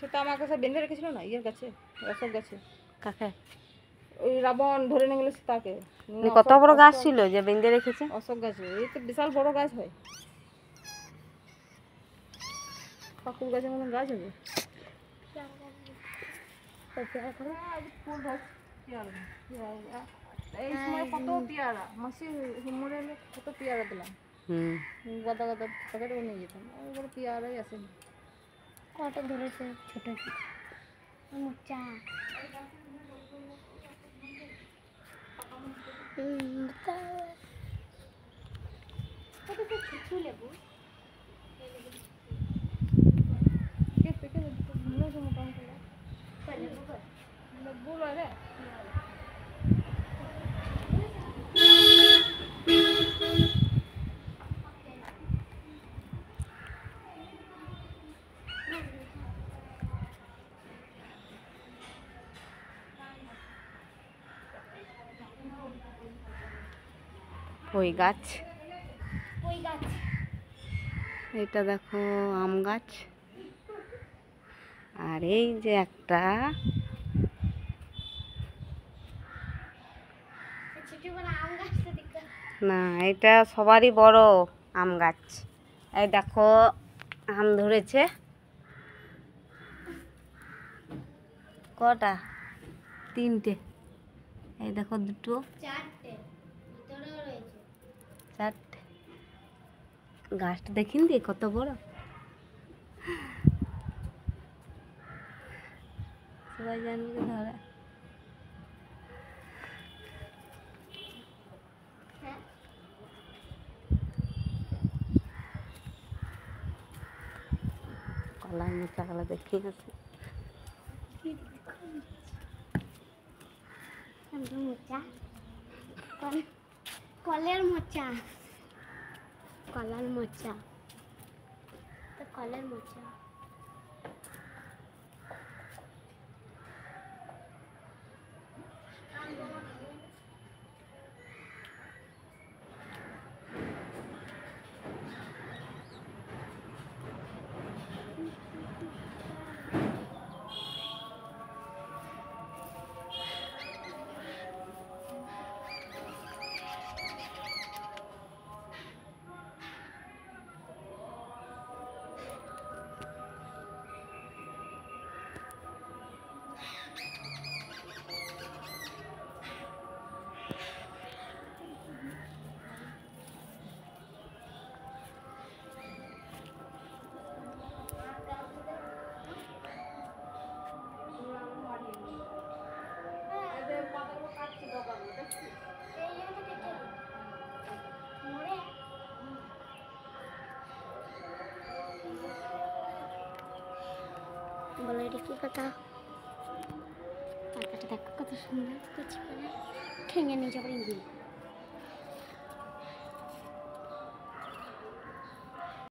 সেটা আমার কাছে বেঁধে রেখেছিল না ইয়ের গাছে, অশোক গাছে। কাকে? ওই রাবণ ধরে নিয়ে গেলে তাকে। কত বড় গাছ ছিল যে বেঁধে রেখেছে? অশোক গাছে, এই তো বিশাল বড় গাছ হয়, পাকুর গাছের মতন গাছ হবে। ফুল গাছ, পেয়ারা, এই সময় কত পেয়ারা, মাসি মরে এলে কত পেয়ারা দিলাম। গাদা গাদা প্যাকেট নিয়ে যেতাম, ওগুলো পেয়ারাই আসেনি। কত ধরেছে ছোট ছোট মোচা। ছোট লেবু ওই গাছ, ওই গাছ। এটা দেখো আম গাছ, আর এই যে একটা না, এটা সবারই বড় আম গাছ। এই দেখো আম ধরেছে কটা, 3টে। এই দেখো 2, 4টে। গাছটা দেখিন দিয়ে কত বড়, সবাই জানবে ধরে। কলার মোচাগুলো দেখি আছে, মোচা, কলের মোচা, কলার মোচা, কলের মোচা। বলো এটা কি কথা? পাতাটা দেখো কত সুন্দর, কুচি করে ঠেঙে নিয়ে যাবো।